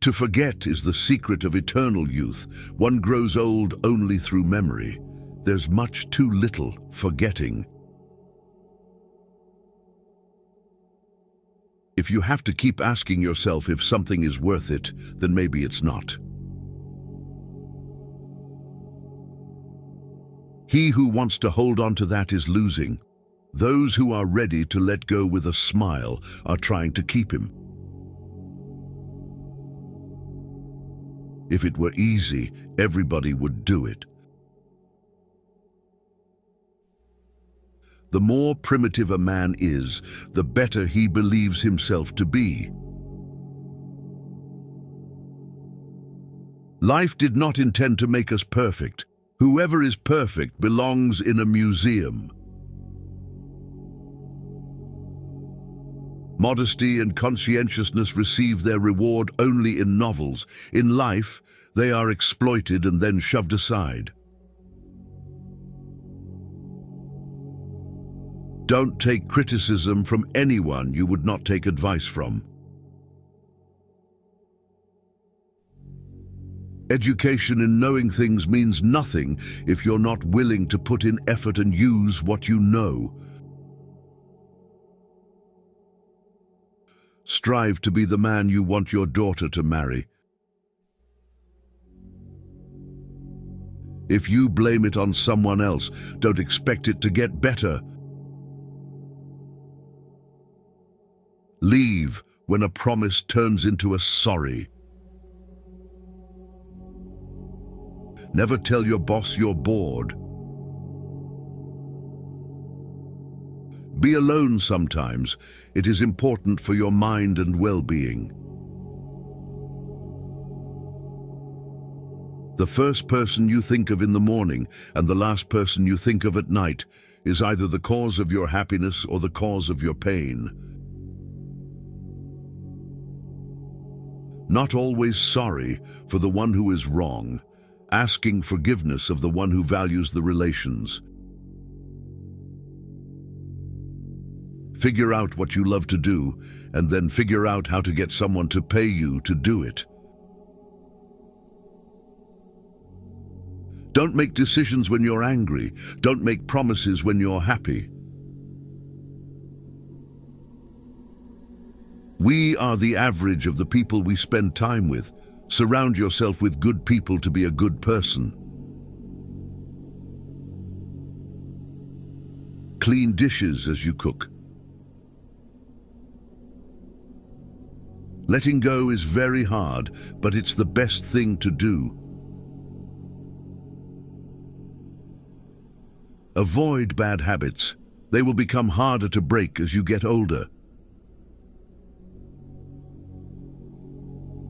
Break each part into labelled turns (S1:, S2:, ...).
S1: To forget is the secret of eternal youth. One grows old only through memory. There's much too little forgetting. If you have to keep asking yourself if something is worth it, then maybe it's not. He who wants to hold on to that is losing. Those who are ready to let go with a smile are trying to keep him. If it were easy, everybody would do it. The more primitive a man is, the better he believes himself to be. Life did not intend to make us perfect. Whoever is perfect belongs in a museum. Modesty and conscientiousness receive their reward only in novels. In life, they are exploited and then shoved aside. Don't take criticism from anyone you would not take advice from. Education in knowing things means nothing if you're not willing to put in effort and use what you know. Strive to be the man you want your daughter to marry. If you blame it on someone else, don't expect it to get better. Leave when a promise turns into a sorry. Never tell your boss you're bored. Be alone sometimes. It is important for your mind and well-being. The first person you think of in the morning and the last person you think of at night is either the cause of your happiness or the cause of your pain. Not always sorry for the one who is wrong, asking forgiveness of the one who values the relations. Figure out what you love to do, and then figure out how to get someone to pay you to do it. Don't make decisions when you're angry. Don't make promises when you're happy. We are the average of the people we spend time with. Surround yourself with good people to be a good person. Clean dishes as you cook. Letting go is very hard, but it's the best thing to do. Avoid bad habits. They will become harder to break as you get older.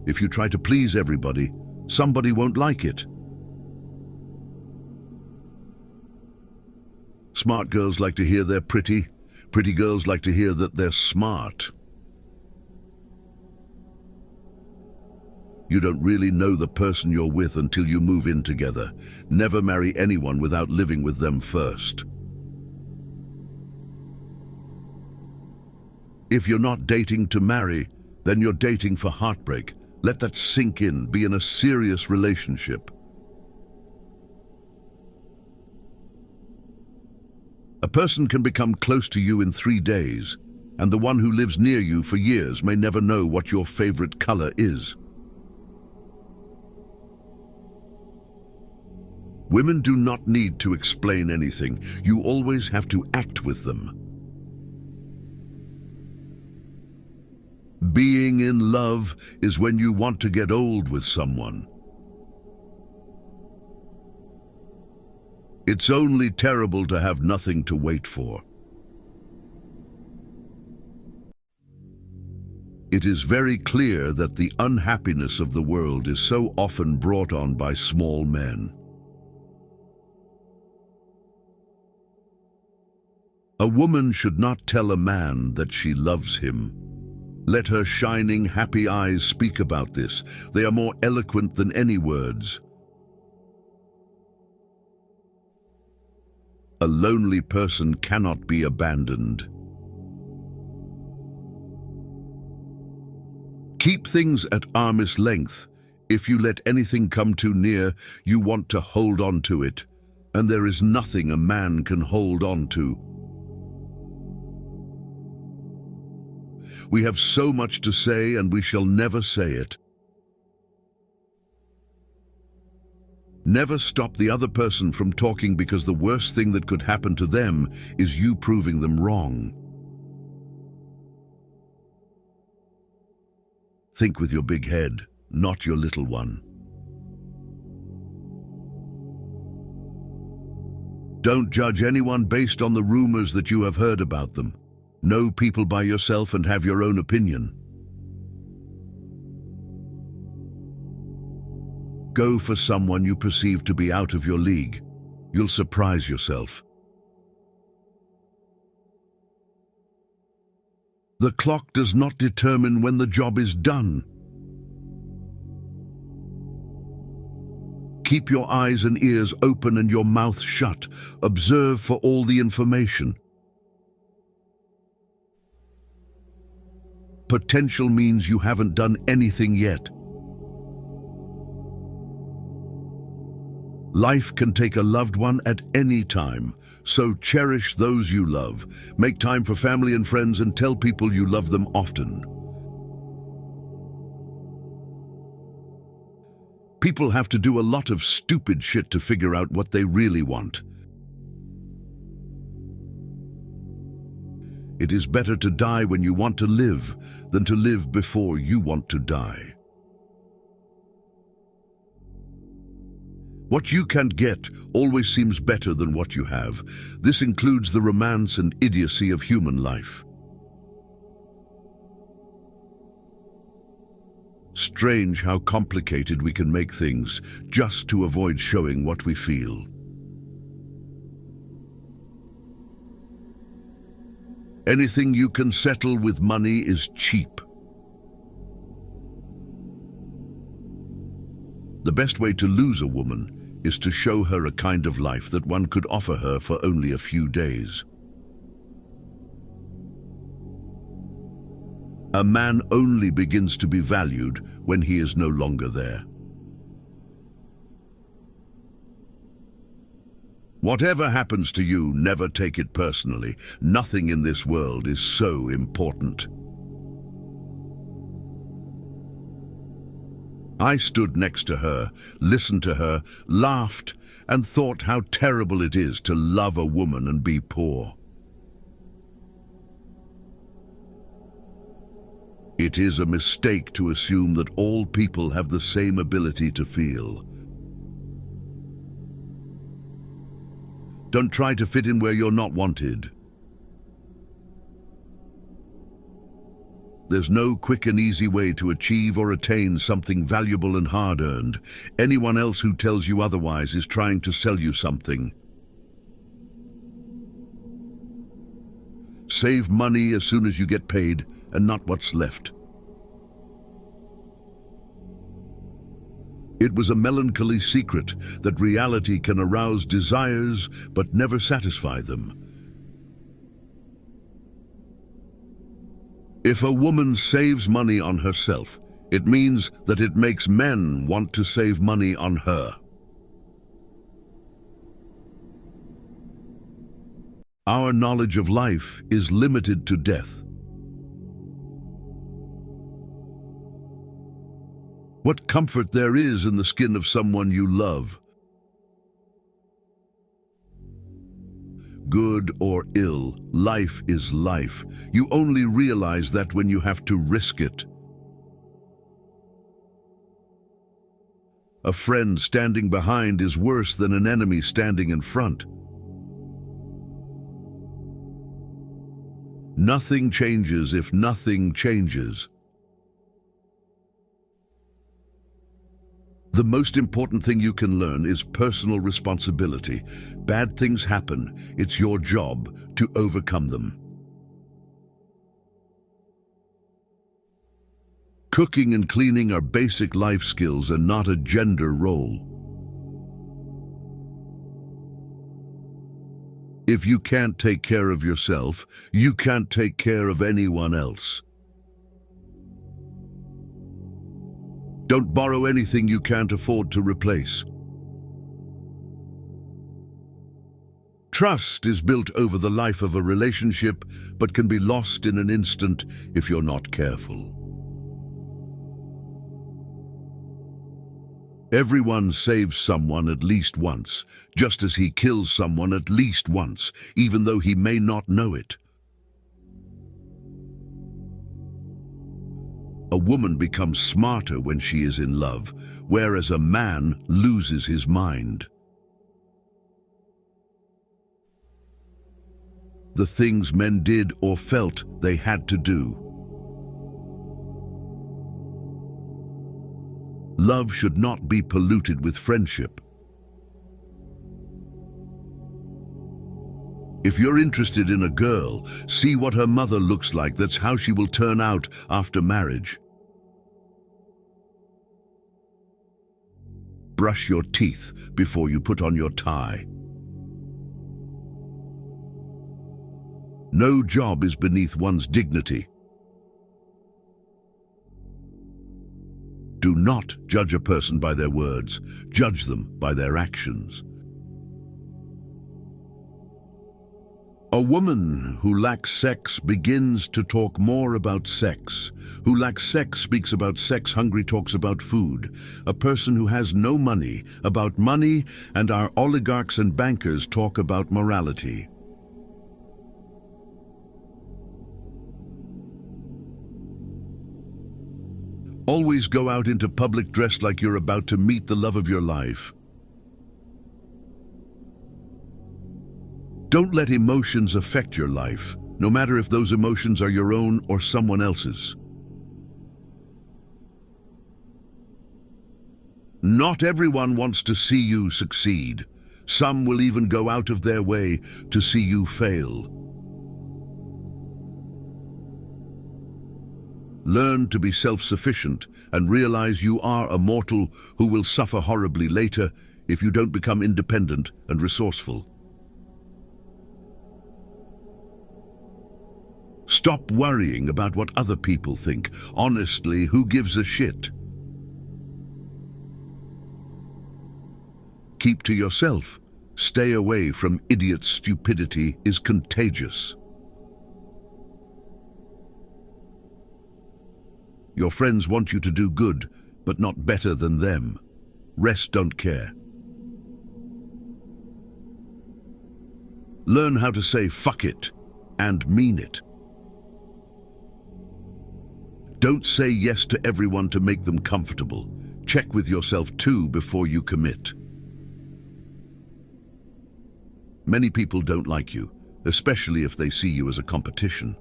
S1: If you try to please everybody, somebody won't like it. Smart girls like to hear they're pretty. Pretty girls like to hear that they're smart. You don't really know the person you're with until you move in together. Never marry anyone without living with them first. If you're not dating to marry, then you're dating for heartbreak. Let that sink in. Be in a serious relationship. A person can become close to you in 3 days, and the one who lives near you for years may never know what your favorite color is. Women do not need to explain anything. You always have to act with them. Being in love is when you want to get old with someone. It's only terrible to have nothing to wait for. It is very clear that the unhappiness of the world is so often brought on by small men. A woman should not tell a man that she loves him. Let her shining, happy eyes speak about this. They are more eloquent than any words. A lonely person cannot be abandoned. Keep things at arm's length. If you let anything come too near, you want to hold on to it, and there is nothing a man can hold on to. We have so much to say, and we shall never say it. Never stop the other person from talking, because the worst thing that could happen to them is you proving them wrong. Think with your big head, not your little one. Don't judge anyone based on the rumors that you have heard about them. Know people by yourself and have your own opinion. Go for someone you perceive to be out of your league. You'll surprise yourself. The clock does not determine when the job is done. Keep your eyes and ears open and your mouth shut. Observe for all the information. Potential means you haven't done anything yet. Life can take a loved one at any time, so cherish those you love. Make time for family and friends and tell people you love them often. People have to do a lot of stupid shit to figure out what they really want. It is better to die when you want to live than to live before you want to die. What you can't get always seems better than what you have. This includes the romance and idiocy of human life. Strange how complicated we can make things just to avoid showing what we feel. Anything you can settle with money is cheap. The best way to lose a woman is to show her a kind of life that one could offer her for only a few days. A man only begins to be valued when he is no longer there. Whatever happens to you, never take it personally. Nothing in this world is so important. I stood next to her, listened to her, laughed, and thought how terrible it is to love a woman and be poor. It is a mistake to assume that all people have the same ability to feel. Don't try to fit in where you're not wanted. There's no quick and easy way to achieve or attain something valuable and hard-earned. Anyone else who tells you otherwise is trying to sell you something. Save money as soon as you get paid, and not what's left. It was a melancholy secret that reality can arouse desires but never satisfy them. If a woman saves money on herself, it means that it makes men want to save money on her. Our knowledge of life is limited to death. What comfort there is in the skin of someone you love. Good or ill, life is life. You only realize that when you have to risk it. A friend standing behind is worse than an enemy standing in front. Nothing changes if nothing changes. The most important thing you can learn is personal responsibility. Bad things happen. It's your job to overcome them. Cooking and cleaning are basic life skills and not a gender role. If you can't take care of yourself, you can't take care of anyone else. Don't borrow anything you can't afford to replace. Trust is built over the life of a relationship, but can be lost in an instant if you're not careful. Everyone saves someone at least once, just as he kills someone at least once, even though he may not know it. A woman becomes smarter when she is in love, whereas a man loses his mind. The things men did or felt they had to do. Love should not be polluted with friendship. If you're interested in a girl, see what her mother looks like. That's how she will turn out after marriage. Brush your teeth before you put on your tie. No job is beneath one's dignity. Do not judge a person by their words. Judge them by their actions. A woman who lacks sex begins to talk more about sex. Who lacks sex speaks about sex. Hungry talks about food. A person who has no money about money, and our oligarchs and bankers talk about morality. Always go out into public dressed like you're about to meet the love of your life. Don't let emotions affect your life, no matter if those emotions are your own or someone else's. Not everyone wants to see you succeed. Some will even go out of their way to see you fail. Learn to be self-sufficient and realize you are a mortal who will suffer horribly later if you don't become independent and resourceful. Stop worrying about what other people think. Honestly, who gives a shit? Keep to yourself. Stay away from idiots. Stupidity is contagious. Your friends want you to do good, but not better than them. Rest don't care. Learn how to say fuck it and mean it. Don't say yes to everyone to make them comfortable. Check with yourself too before you commit. Many people don't like you, especially if they see you as a competition.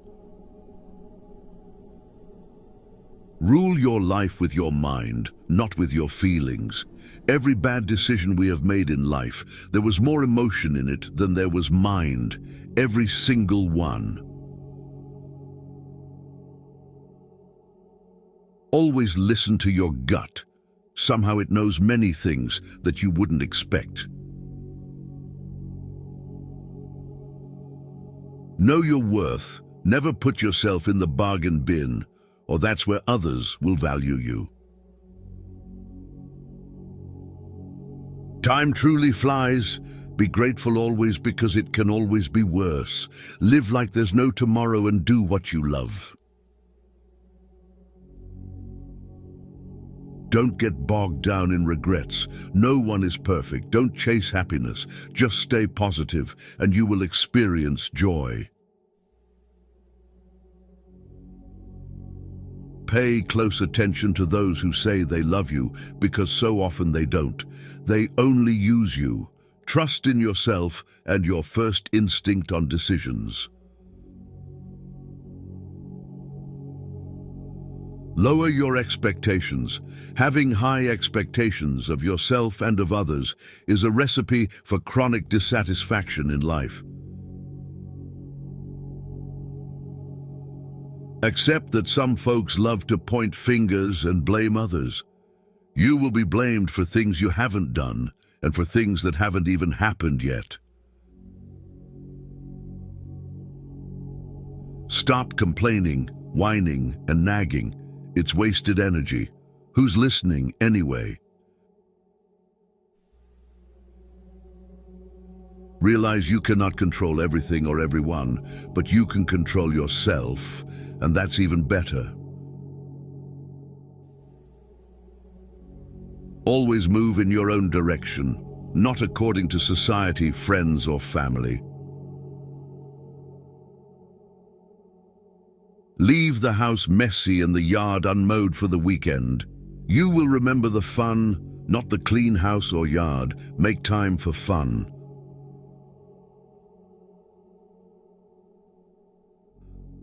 S1: Rule your life with your mind, not with your feelings. Every bad decision we have made in life, there was more emotion in it than there was mind. Every single one. Always listen to your gut. Somehow it knows many things that you wouldn't expect. Know your worth. Never put yourself in the bargain bin, or that's where others will value you. Time truly flies. Be grateful always because it can always be worse. Live like there's no tomorrow and do what you love. Don't get bogged down in regrets. No one is perfect. Don't chase happiness. Just stay positive and you will experience joy. Pay close attention to those who say they love you, because so often they don't. They only use you. Trust in yourself and your first instinct on decisions. Lower your expectations. Having high expectations of yourself and of others is a recipe for chronic dissatisfaction in life. Accept that some folks love to point fingers and blame others. You will be blamed for things you haven't done and for things that haven't even happened yet. Stop complaining, whining, and nagging. It's wasted energy. Who's listening anyway? Realize you cannot control everything or everyone, but you can control yourself, and that's even better. Always move in your own direction, not according to society, friends, or family. Leave the house messy and the yard unmowed for the weekend. You will remember the fun, not the clean house or yard. Make time for fun.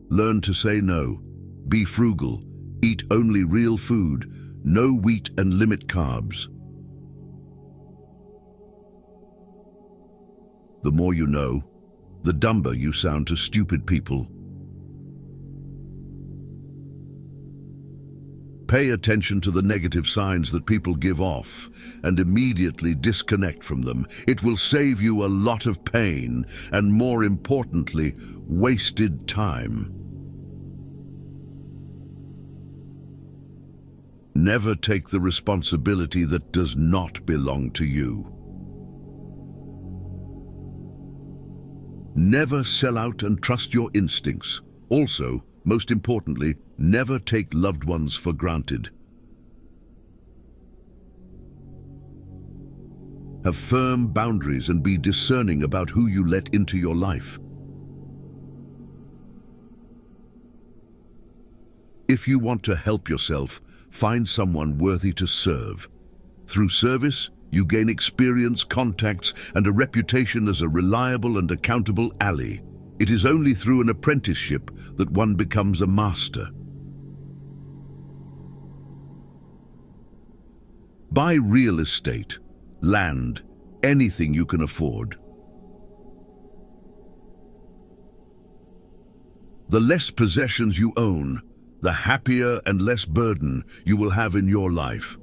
S1: Learn to say no. Be frugal. Eat only real food. No wheat and limit carbs. The more you know, the dumber you sound to stupid people. Pay attention to the negative signs that people give off and immediately disconnect from them. It will save you a lot of pain and, more importantly, wasted time. Never take the responsibility that does not belong to you. Never sell out and trust your instincts. Also, most importantly, never take loved ones for granted. Have firm boundaries and be discerning about who you let into your life. If you want to help yourself, find someone worthy to serve. Through service, you gain experience, contacts, and a reputation as a reliable and accountable ally. It is only through an apprenticeship that one becomes a master. Buy real estate, land, anything you can afford. The less possessions you own, the happier and less burden you will have in your life.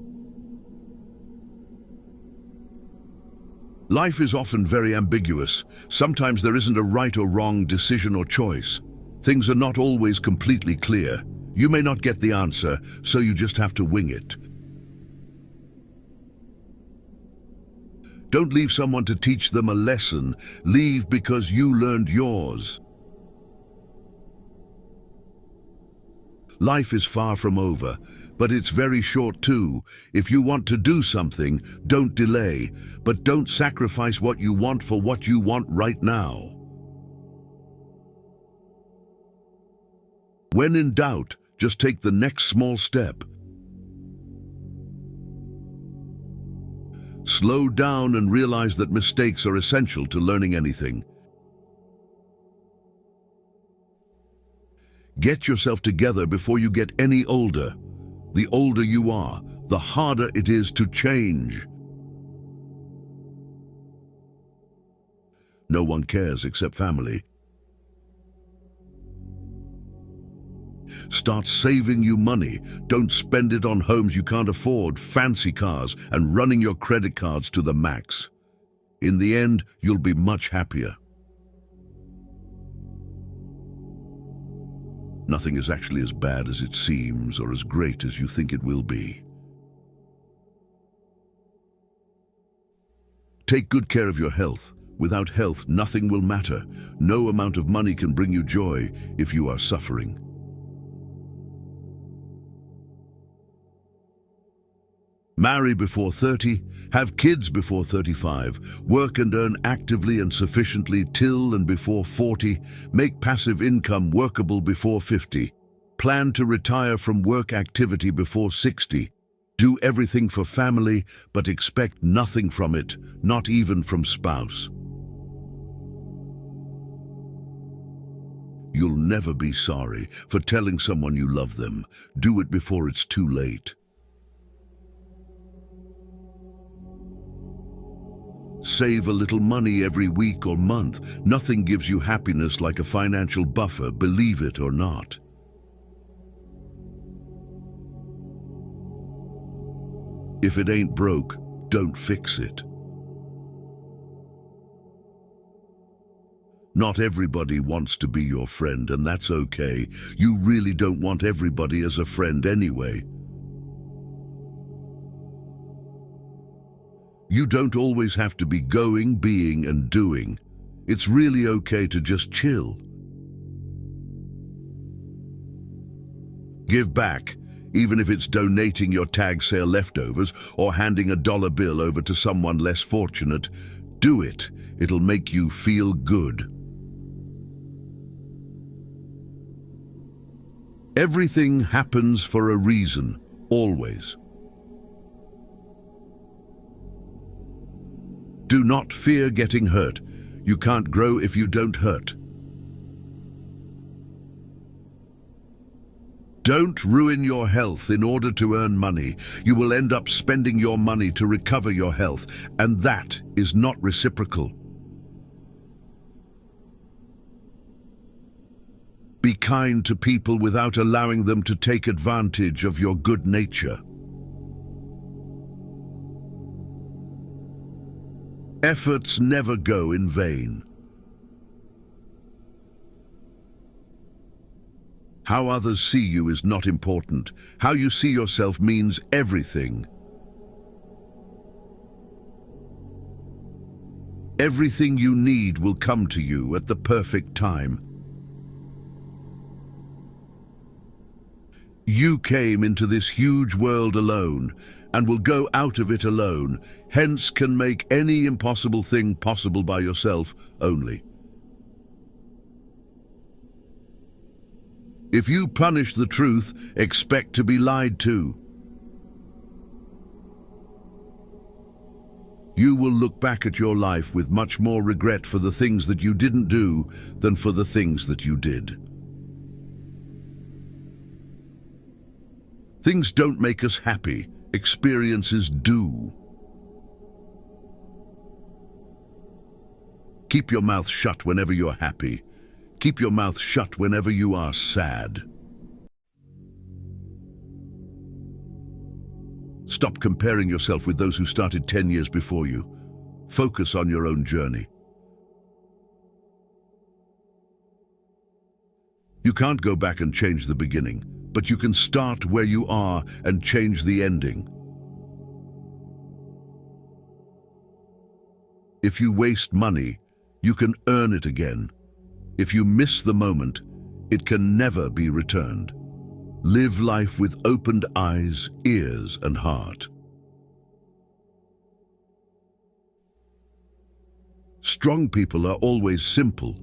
S1: Life is often very ambiguous. Sometimes there isn't a right or wrong decision or choice. Things are not always completely clear. You may not get the answer, so you just have to wing it. Don't leave someone to teach them a lesson. Leave because you learned yours. Life is far from over, but it's very short too. If you want to do something, don't delay, but don't sacrifice what you want for what you want right now. When in doubt, just take the next small step. Slow down and realize that mistakes are essential to learning anything. Get yourself together before you get any older. The older you are, the harder it is to change. No one cares except family. Start saving you money. Don't spend it on homes you can't afford, fancy cars, and running your credit cards to the max. In the end, you'll be much happier. Nothing is actually as bad as it seems or as great as you think it will be. Take good care of your health. Without health, nothing will matter. No amount of money can bring you joy if you are suffering. Marry before 30, have kids before 35, work and earn actively and sufficiently till and before 40, make passive income workable before 50, plan to retire from work activity before 60, do everything for family but expect nothing from it, not even from spouse. You'll never be sorry for telling someone you love them. Do it before it's too late. Save a little money every week or month. Nothing gives you happiness like a financial buffer, believe it or not. If it ain't broke, don't fix it. Not everybody wants to be your friend, and that's okay. You really don't want everybody as a friend anyway. You don't always have to be going, being, and doing. It's really okay to just chill. Give back, even if it's donating your tag sale leftovers or handing a dollar bill over to someone less fortunate. Do it. It'll make you feel good. Everything happens for a reason, always. Do not fear getting hurt. You can't grow if you don't hurt. Don't ruin your health in order to earn money. You will end up spending your money to recover your health, and that is not reciprocal. Be kind to people without allowing them to take advantage of your good nature. Efforts never go in vain. How others see you is not important. How you see yourself means everything. Everything you need will come to you at the perfect time. You came into this huge world alone and will go out of it alone, hence can make any impossible thing possible by yourself only. If you punish the truth, expect to be lied to. You will look back at your life with much more regret for the things that you didn't do than for the things that you did. Things don't make us happy, experiences do. Keep your mouth shut whenever you're happy. Keep your mouth shut whenever you are sad. Stop comparing yourself with those who started 10 years before you. Focus on your own journey. You can't go back and change the beginning, but you can start where you are and change the ending. If you waste money, you can earn it again. If you miss the moment, it can never be returned. Live life with opened eyes, ears, and heart. Strong people are always simple.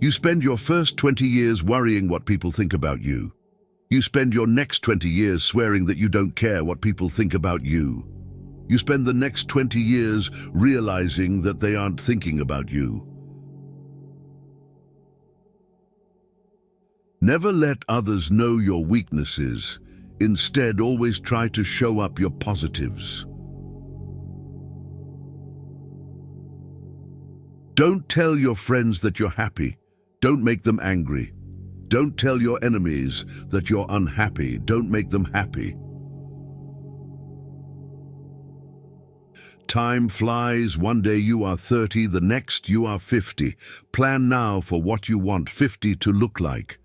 S1: You spend your first 20 years worrying what people think about you. You spend your next 20 years swearing that you don't care what people think about you. You spend the next 20 years realizing that they aren't thinking about you. Never let others know your weaknesses. Instead, always try to show up your positives. Don't tell your friends that you're happy. Don't make them angry. Don't tell your enemies that you're unhappy. Don't make them happy. Time flies. One day you are 30, the next you are 50. Plan now for what you want 50 to look like.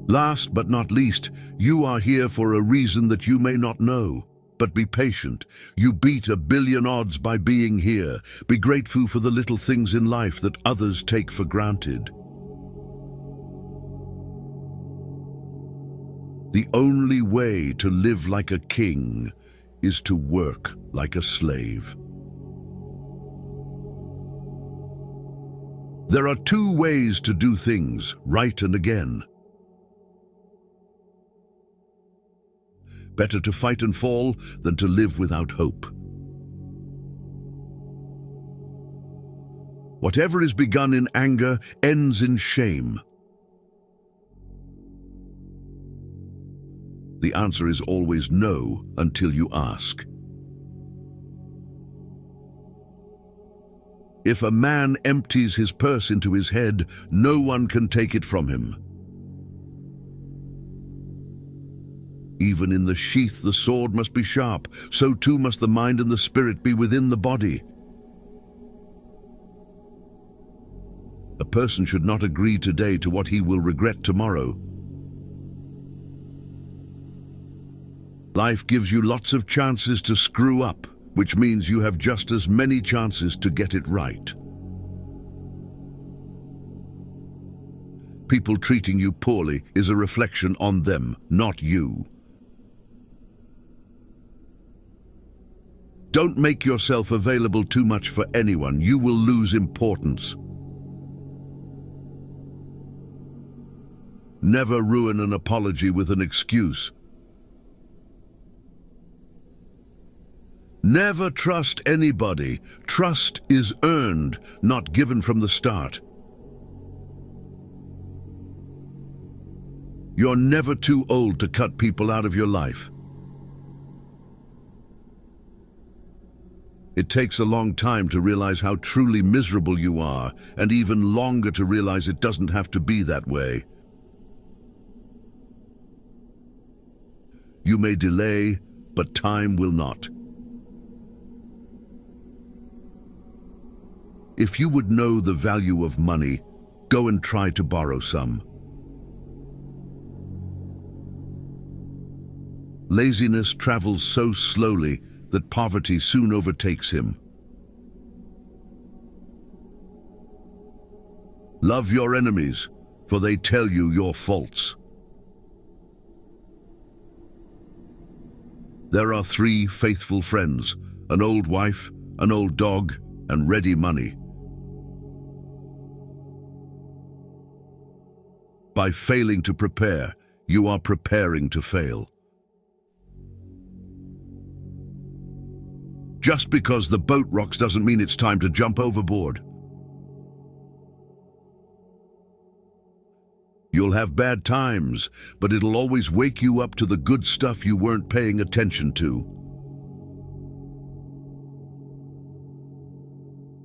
S1: Last but not least, you are here for a reason that you may not know. But be patient. You beat 1 billion odds by being here. Be grateful for the little things in life that others take for granted. The only way to live like a king is to work like a slave. There are two ways to do things, right and again. Better to fight and fall than to live without hope. Whatever is begun in anger ends in shame. The answer is always no until you ask. If a man empties his purse into his head, no one can take it from him. Even in the sheath the sword must be sharp, so too must the mind and the spirit be within the body. A person should not agree today to what he will regret tomorrow. Life gives you lots of chances to screw up, which means you have just as many chances to get it right. People treating you poorly is a reflection on them, not you. Don't make yourself available too much for anyone. You will lose importance. Never ruin an apology with an excuse. Never trust anybody. Trust is earned, not given from the start. You're never too old to cut people out of your life. It takes a long time to realize how truly miserable you are, and even longer to realize it doesn't have to be that way. You may delay, but time will not. If you would know the value of money, go and try to borrow some. Laziness travels so slowly that poverty soon overtakes him. Love your enemies, for they tell you your faults. There are 3 faithful friends, an old wife, an old dog, and ready money. By failing to prepare, you are preparing to fail. Just because the boat rocks doesn't mean it's time to jump overboard. You'll have bad times, but it'll always wake you up to the good stuff you weren't paying attention to.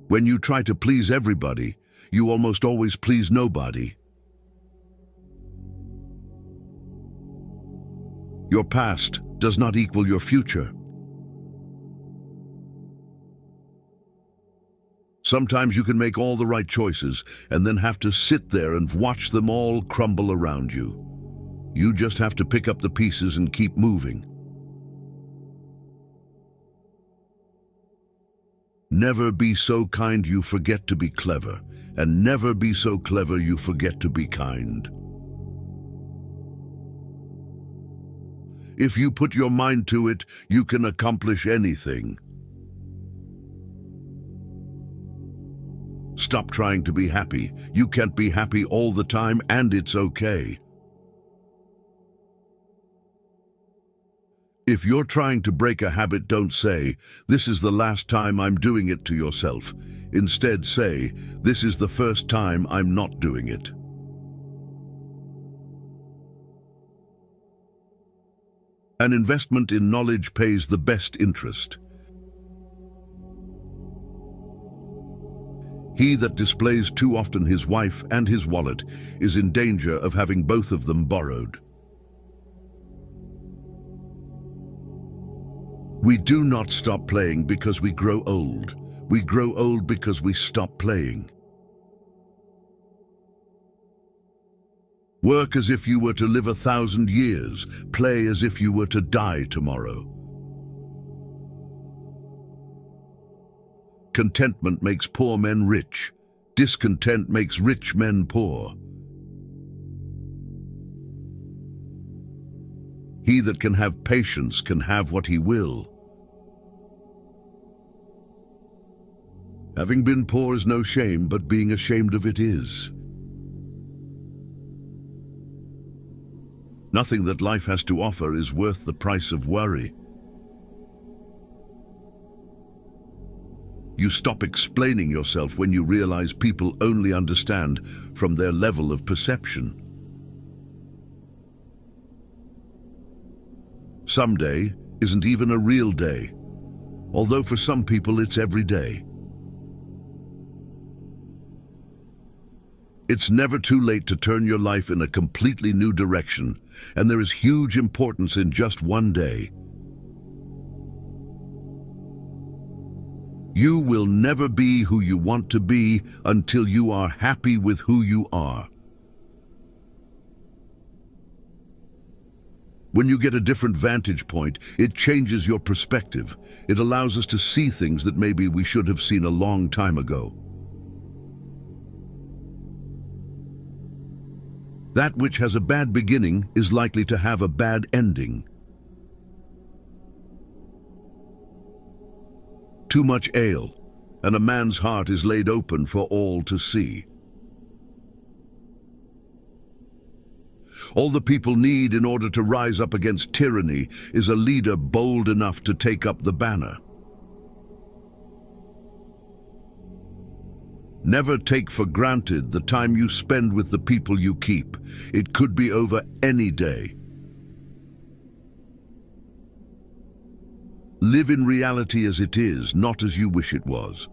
S1: When you try to please everybody, you almost always please nobody. Your past does not equal your future. Sometimes you can make all the right choices and then have to sit there and watch them all crumble around you. You just have to pick up the pieces and keep moving. Never be so kind you forget to be clever, and never be so clever you forget to be kind. If you put your mind to it, you can accomplish anything. Stop trying to be happy. You can't be happy all the time, and it's okay. If you're trying to break a habit, don't say, "This is the last time I'm doing it," to yourself. Instead, say, "This is the first time I'm not doing it." An investment in knowledge pays the best interest. He that displays too often his wife and his wallet is in danger of having both of them borrowed. We do not stop playing because we grow old. We grow old because we stop playing. Work as if you were to live 1,000 years. Play as if you were to die tomorrow. Contentment makes poor men rich. Discontent makes rich men poor. He that can have patience can have what he will. Having been poor is no shame, but being ashamed of it is. Nothing that life has to offer is worth the price of worry. You stop explaining yourself when you realize people only understand from their level of perception. Someday isn't even a real day, although for some people it's every day. It's never too late to turn your life in a completely new direction, and there is huge importance in just one day. You will never be who you want to be until you are happy with who you are. When you get a different vantage point, it changes your perspective. It allows us to see things that maybe we should have seen a long time ago. That which has a bad beginning is likely to have a bad ending. Too much ale, and a man's heart is laid open for all to see. All the people need in order to rise up against tyranny is a leader bold enough to take up the banner. Never take for granted the time you spend with the people you keep. It could be over any day. Live in reality as it is, not as you wish it was.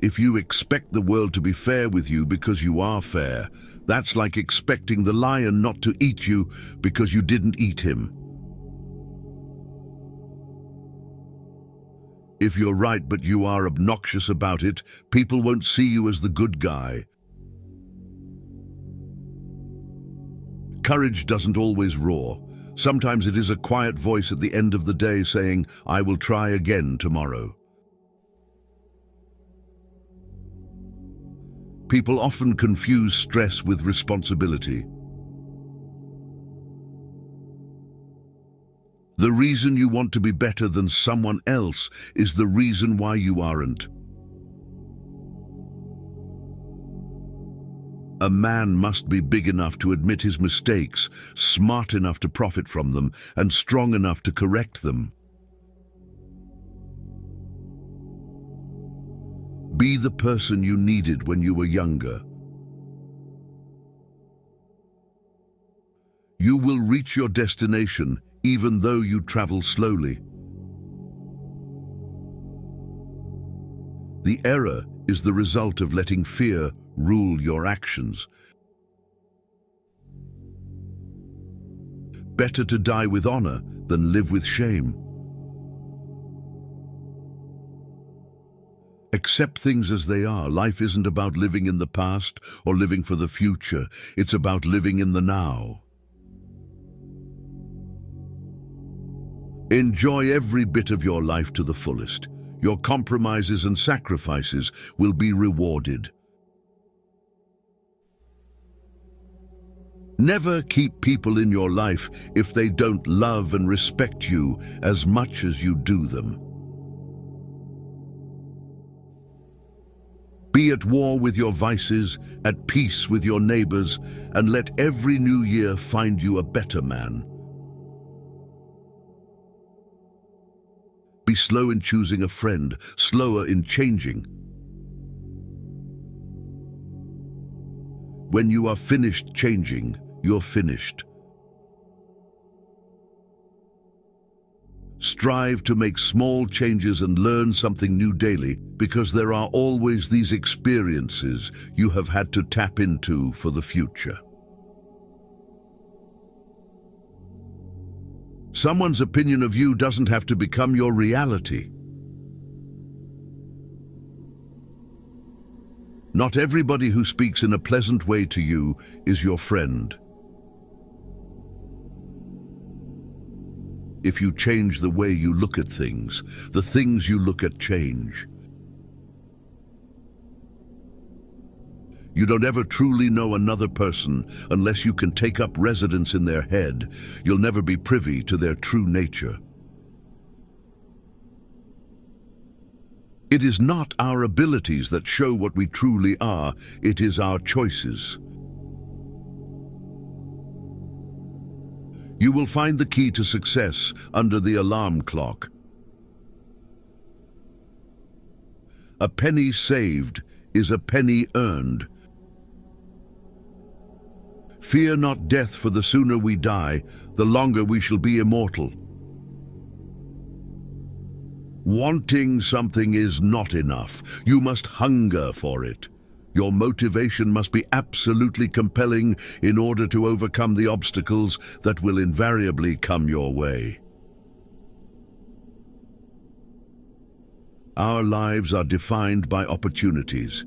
S1: If you expect the world to be fair with you because you are fair, that's like expecting the lion not to eat you because you didn't eat him. If you're right but you are obnoxious about it, people won't see you as the good guy. Courage doesn't always roar. Sometimes it is a quiet voice at the end of the day saying, "I will try again tomorrow." People often confuse stress with responsibility. The reason you want to be better than someone else is the reason why you aren't. A man must be big enough to admit his mistakes, smart enough to profit from them, and strong enough to correct them. Be the person you needed when you were younger. You will reach your destination even though you travel slowly. The error is the result of letting fear rule your actions. Better to die with honor than live with shame. Accept things as they are. Life isn't about living in the past or living for the future. It's about living in the now. Enjoy every bit of your life to the fullest. Your compromises and sacrifices will be rewarded. Never keep people in your life if they don't love and respect you as much as you do them. Be at war with your vices, at peace with your neighbors, and let every new year find you a better man. Be slow in choosing a friend, slower in changing. When you are finished changing, you're finished. Strive to make small changes and learn something new daily, because there are always these experiences you have had to tap into for the future. Someone's opinion of you doesn't have to become your reality. Not everybody who speaks in a pleasant way to you is your friend. If you change the way you look at things, the things you look at change. You don't ever truly know another person unless you can take up residence in their head. You'll never be privy to their true nature. It is not our abilities that show what we truly are, it is our choices. You will find the key to success under the alarm clock. A penny saved is a penny earned. Fear not death, for the sooner we die, the longer we shall be immortal. Wanting something is not enough. You must hunger for it. Your motivation must be absolutely compelling in order to overcome the obstacles that will invariably come your way. Our lives are defined by opportunities,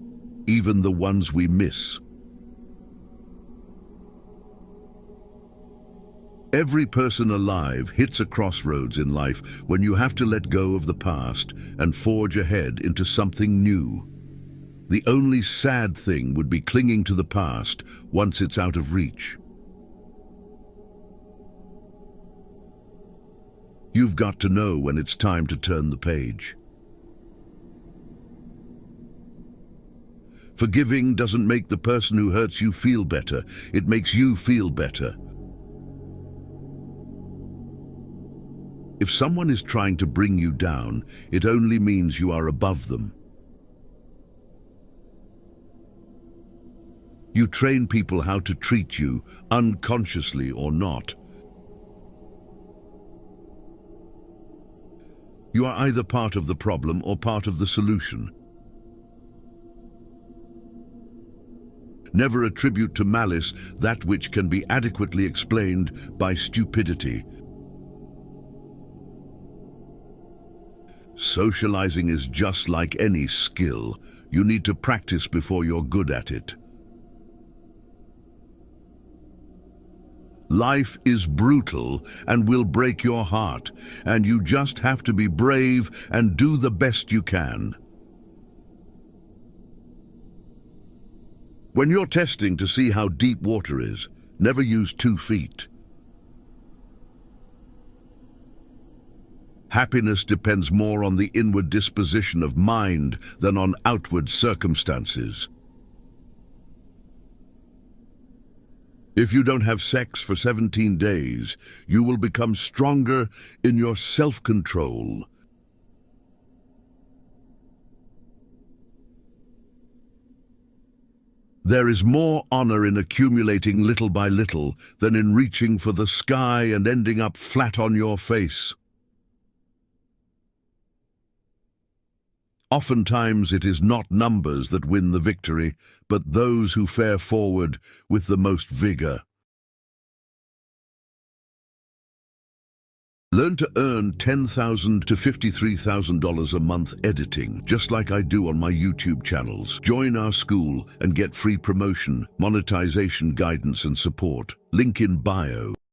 S1: even the ones we miss. Every person alive hits a crossroads in life when you have to let go of the past and forge ahead into something new. The only sad thing would be clinging to the past once it's out of reach. You've got to know when it's time to turn the page. Forgiving doesn't make the person who hurts you feel better. It makes you feel better. If someone is trying to bring you down, it only means you are above them. You train people how to treat you, unconsciously or not. You are either part of the problem or part of the solution. Never attribute to malice that which can be adequately explained by stupidity. Socializing is just like any skill. You need to practice before you're good at it. Life is brutal and will break your heart, and you just have to be brave and do the best you can. When you're testing to see how deep water is, never use 2 feet. Happiness depends more on the inward disposition of mind than on outward circumstances. If you don't have sex for 17 days, you will become stronger in your self-control. There is more honor in accumulating little by little than in reaching for the sky and ending up flat on your face. Oftentimes it is not numbers that win the victory, but those who fare forward with the most vigor. Learn to earn $10,000 to $53,000 a month editing, just like I do on my YouTube channels. Join our school and get free promotion, monetization guidance and support. Link in bio.